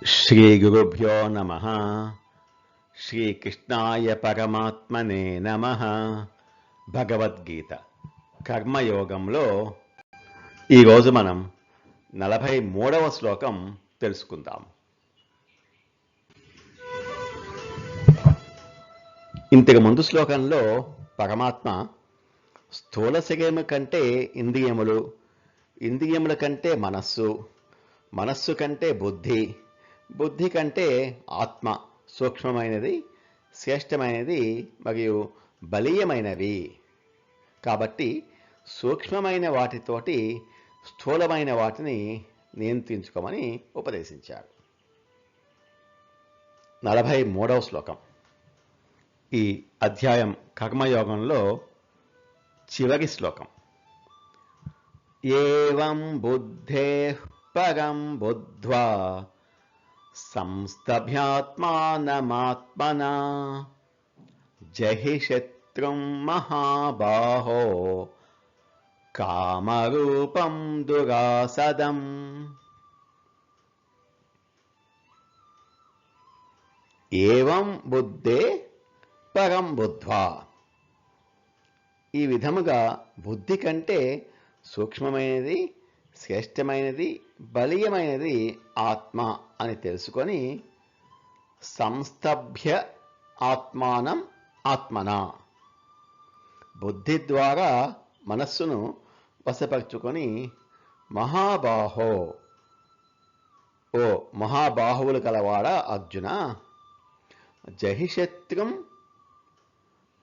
శ్రీగురుభ్యో నమః. శ్రీకృష్ణాయ పరమాత్మనే నమః. భగవద్గీత కర్మయోగంలో ఈరోజు మనం 43వ శ్లోకం తెలుసుకుందాం. ఇంతకు ముందు శ్లోకంలో పరమాత్మ స్థూల శరీరము కంటే ఇంద్రియములు, ఇంద్రియముల కంటే మనస్సు, మనస్సు కంటే బుద్ధి, బుద్ధి కంటే ఆత్మ సూక్ష్మమైనది, శ్రేష్టమైనది మరియు బలీయమైనవి. కాబట్టి సూక్ష్మమైన వాటితోటి స్థూలమైన వాటిని నియంత్రించుకోమని ఉపదేశించారు. 43వ శ్లోకం ఈ అధ్యాయం కర్మయోగంలో చివరి శ్లోకం. ఏవం బుద్ధేః పరం బుద్ధ్వా సంస్థభ్యాత్మానమాత్మనా జహి శత్రుం మహాబాహో కామరూపం దురాసదం. ఏవం బుద్ధే పరం బుద్ధ్వా, ఈ విధముగా బుద్ధి కంటే సూక్ష్మమైనది, శ్రేష్టమైనది, బలీయమైనది ఆత్మ అని తెలుసుకొని సంస్థభ్య ఆత్మానం ఆత్మనా, బుద్ధి ద్వారా మనస్సును వశపరుచుకొని మహాబాహో, ఓ మహాబాహువులు కలవాడ అర్జున, జహిశత్రుం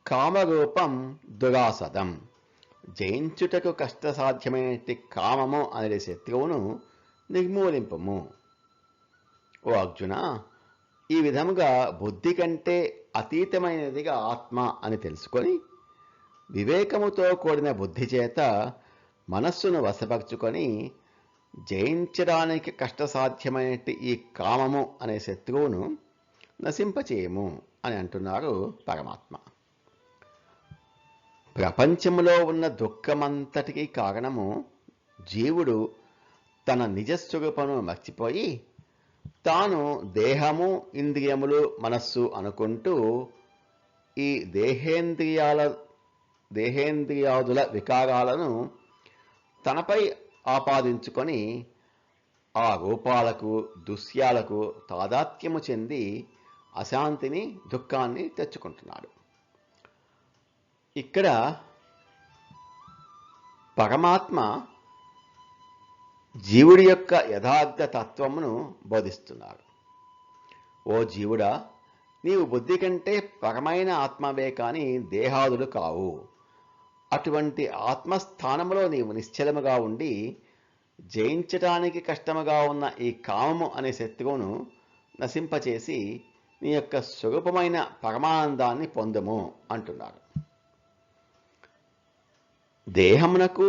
కామరూపం దురాసదం, జయించుటకు కష్టసాధ్యమైనటి కామము అనే శత్రువును నిర్మూలింపము. ఓ అర్జున, ఈ విధముగా బుద్ధి కంటే అతీతమైనదిగా ఆత్మ అని తెలుసుకొని వివేకముతో కూడిన బుద్ధి చేత మనస్సును వశపరుచుకొని జయించడానికి కష్టసాధ్యమైనటి ఈ కామము అనే శత్రువును నశింపచేయము అని అంటున్నారు పరమాత్మ. ప్రపంచంలో ఉన్న దుఃఖమంతటికి కారణము జీవుడు తన నిజస్వరూపమును మర్చిపోయి తాను దేహము, ఇంద్రియములు, మనస్సు అనుకుంటూ ఈ దేహేంద్రియాదుల వికారాలను తనపై ఆపాదించుకొని ఆ రూపాలకు, దృశ్యాలకు తాదాత్మ్యము చెంది అశాంతిని, దుఃఖాన్ని తెచ్చుకుంటున్నాడు. ఇక్కడ పరమాత్మ జీవుడి యొక్క యథార్థ తత్వమును బోధిస్తున్నాడు. ఓ జీవుడా, నీవు బుద్ధి కంటే పరమైన ఆత్మవే కానీ దేహాదులు కావు. అటువంటి ఆత్మస్థానంలో నీవు నిశ్చలముగా ఉండి జయించటానికి కష్టముగా ఉన్న ఈ కామము అనే శత్రువును నశింపచేసి నీ యొక్క స్వరూపమైన పరమానందాన్ని పొందము అంటున్నారు. దేహమునకు,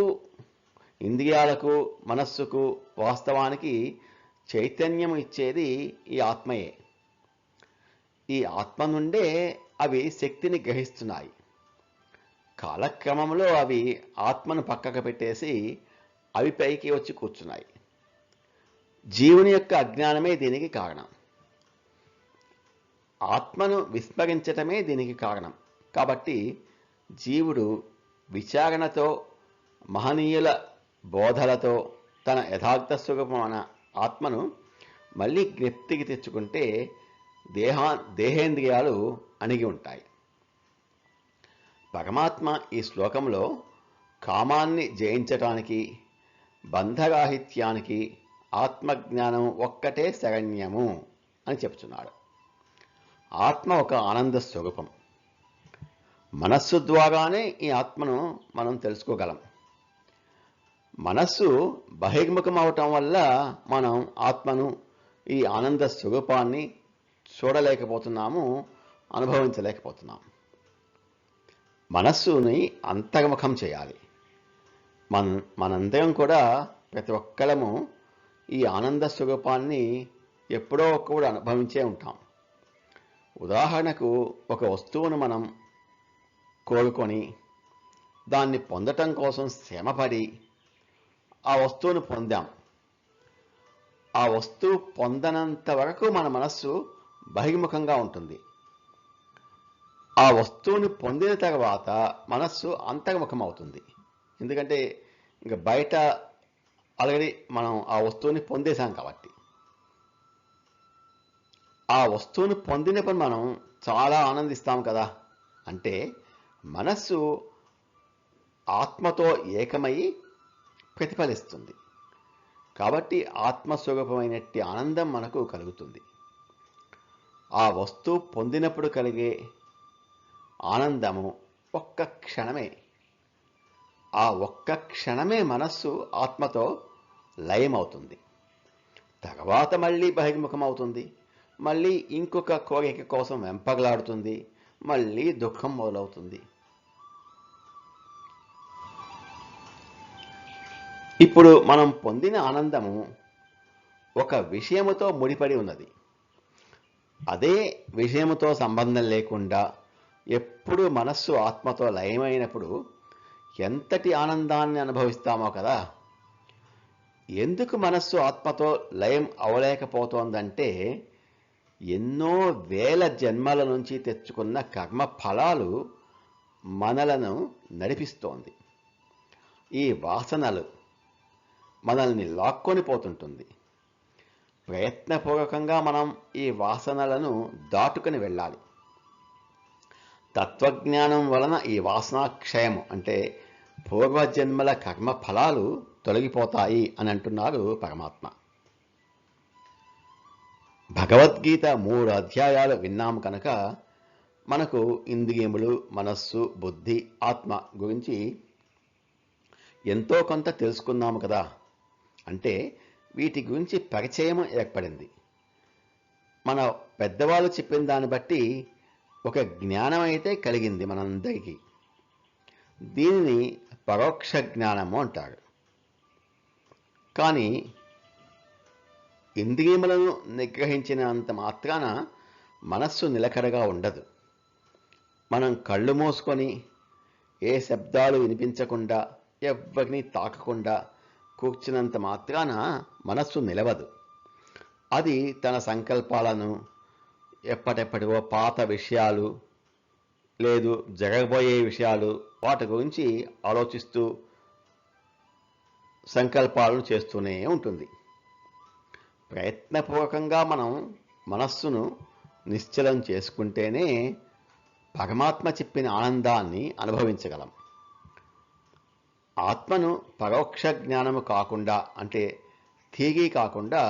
ఇంద్రియాలకు, మనస్సుకు వాస్తవానికి చైతన్యము ఇచ్చేది ఈ ఆత్మయే. ఈ ఆత్మ నుండే అవి శక్తిని గ్రహిస్తున్నాయి. కాలక్రమంలో అవి ఆత్మను పక్కకు పెట్టేసి అవి పైకి వచ్చి కూర్చున్నాయి. జీవుని యొక్క అజ్ఞానమే దీనికి కారణం. ఆత్మను విస్మరించటమే దీనికి కారణం. కాబట్టి జీవుడు విచారణతో, మహనీయుల బోధలతో తన యథార్థ స్వరూపమైన ఆత్మను మళ్ళీ జ్ఞప్తికి తెచ్చుకుంటే దేహేంద్రియాలు అణిగి ఉంటాయి. పరమాత్మ ఈ శ్లోకంలో కామాన్ని జయించటానికి, బంధరాహిత్యానికి ఆత్మజ్ఞానం ఒక్కటే శరణ్యము అని చెప్తున్నాడు. ఆత్మ ఒక ఆనంద స్వరూపం. మనస్సు ద్వారానే ఈ ఆత్మను మనం తెలుసుకోగలం. మనస్సు బహిర్ముఖం అవటం వల్ల మనం ఆత్మను, ఈ ఆనంద స్వరూపాన్ని చూడలేకపోతున్నాము, అనుభవించలేకపోతున్నాం. మనస్సుని అంతర్ముఖం చేయాలి. మనందరం కూడా, ప్రతి ఒక్కరము ఈ ఆనంద స్వరూపాన్ని ఎప్పుడో ఒక్కప్పుడు అనుభవించే ఉంటాం. ఉదాహరణకు, ఒక వస్తువును మనం కోరుకొని దాన్ని పొందటం కోసం శ్రమపడి ఆ వస్తువును పొందాం. ఆ వస్తువు పొందనంత వరకు మన మనస్సు బహిర్ముఖంగా ఉంటుంది. ఆ వస్తువుని పొందిన తర్వాత మనస్సు అంతర్ముఖం అవుతుంది. ఎందుకంటే ఇంకా బయట ఆల్రెడీ మనం ఆ వస్తువుని పొందేశాం కాబట్టి. ఆ వస్తువుని పొందినప్పుడు మనం చాలా ఆనందిస్తాం కదా. అంటే మనస్సు ఆత్మతో ఏకమై ప్రతిఫలిస్తుంది. కాబట్టి ఆత్మస్వరూపమైనట్టి ఆనందం మనకు కలుగుతుంది. ఆ వస్తువు పొందినప్పుడు కలిగే ఆనందము ఒక్క క్షణమే. ఆ ఒక్క క్షణమే మనస్సు ఆత్మతో లయమవుతుంది. తర్వాత మళ్ళీ బహిర్ముఖం అవుతుంది. మళ్ళీ ఇంకొక కోరిక కోసం వెంపగలాడుతుంది. మళ్ళీ దుఃఖం మొదలవుతుంది. ఇప్పుడు మనం పొందిన ఆనందము ఒక విషయముతో ముడిపడి ఉన్నది. అదే విషయముతో సంబంధం లేకుండా ఎప్పుడు మనస్సు ఆత్మతో లయమైనప్పుడు ఎంతటి ఆనందాన్ని అనుభవిస్తామో కదా. ఎందుకు మనస్సు ఆత్మతో లయం అవలేకపోతోందంటే ఎన్నో వేల జన్మల నుంచి తెచ్చుకున్న కర్మ ఫలాలు మనలను నడిపిస్తోంది. ఈ వాసనలు మనల్ని లాక్కొని పోతుంటుంది. ప్రయత్నపూర్వకంగా మనం ఈ వాసనలను దాటుకుని వెళ్ళాలి. తత్వజ్ఞానం వలన ఈ వాసనాక్షయం అంటే పూర్వజన్మల కర్మ ఫలాలు తొలగిపోతాయి అని అంటున్నారు పరమాత్మ. భగవద్గీత 3 అధ్యాయాలు విన్నాము కనుక మనకు ఇంద్రియములు, మనస్సు, బుద్ధి, ఆత్మ గురించి ఎంతో కొంత తెలుసుకున్నాము కదా. అంటే వీటి గురించి పరిచయం ఏర్పడింది. మన పెద్దవాళ్ళు చెప్పిన దాన్ని బట్టి ఒక జ్ఞానం అయితే కలిగింది మనందరికీ. దీనిని పరోక్ష జ్ఞానము అంటారు. కానీ ఇంద్రియములను నిగ్రహించినంత మాత్రాన మనస్సు నిలకడగా ఉండదు. మనం కళ్ళు మూసుకొని ఏ శబ్దాలు వినిపించకుండా ఎవ్వరిని తాకకుండా కూర్చున్నంత మాత్రాన మనస్సు నిలవదు. అది తన సంకల్పాలను, ఎప్పటెప్పటివో పాత విషయాలు, లేదు జరగబోయే విషయాలు, వాటి గురించి ఆలోచిస్తూ సంకల్పాలను చేస్తూనే ఉంటుంది. ప్రయత్నపూర్వకంగా మనం మనస్సును నిశ్చలం చేసుకుంటేనే పరమాత్మ చెప్పిన ఆనందాన్ని అనుభవించగలం. ఆత్మను పరోక్ష జ్ఞానము కాకుండా అంటే థియరీ కాకుండా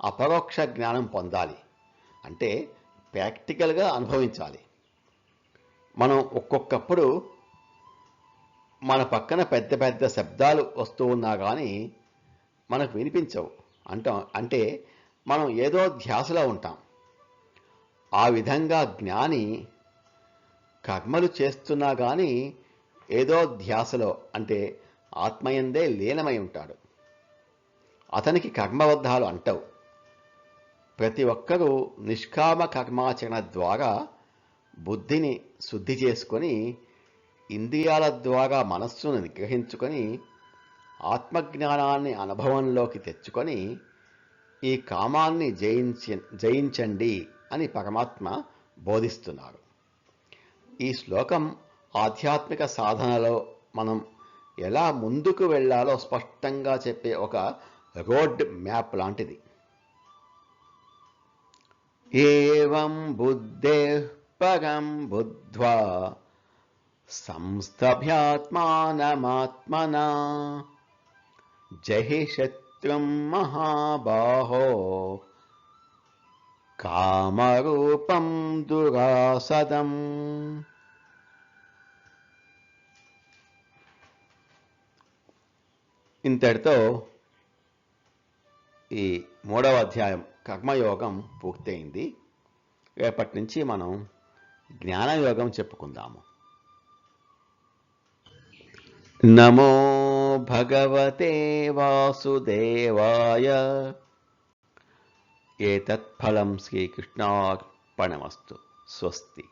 అపరోక్ష జ్ఞానం పొందాలి. అంటే ప్రాక్టికల్గా అనుభవించాలి. మనం ఒక్కొక్కప్పుడు మన పక్కన పెద్ద పెద్ద శబ్దాలు వస్తూ ఉన్నా కానీ మనకు వినిపించవు అంటే మనం ఏదో ధ్యాసలో ఉంటాం. ఆ విధంగా జ్ఞాని కర్మలు చేస్తున్నా కానీ ఏదో ధ్యాసలో అంటే ఆత్మయందే లీనమై ఉంటాడు. అతనికి కర్మబద్ధాలు అంటవు. ప్రతి ఒక్కరూ నిష్కామ కర్మాచరణ ద్వారా బుద్ధిని శుద్ధి చేసుకొని ఇంద్రియాల ద్వారా మనస్సును నిగ్రహించుకొని ఆత్మజ్ఞానాన్ని అనుభవంలోకి తెచ్చుకొని ఈ కామాన్ని జయించండి అని పరమాత్మ బోధిస్తున్నారు. ఈ శ్లోకం ఆధ్యాత్మిక సాధనలో మనం ఎలా ముందుకు వెళ్ళాలో స్పష్టంగా చెప్పే ఒక రోడ్ మ్యాప్ లాంటిది. ఏవం బుద్ధే పరం బుద్ధ్వా సంస్థభ్యాత్మానమాత్మనా జహి శత్రుం మహాబాహో కామరూపం దురాసదం. ఇంతటితో ఈ 3వ అధ్యాయం కర్మయోగం పూర్తయింది. రేపటి నుంచి మనం జ్ఞానయోగం చెప్పుకుందాము. నమో భగవతే వాసుదేవాయ. ఏతత్ ఫలం శ్రీకృష్ణార్పణమస్తు. స్వస్తి.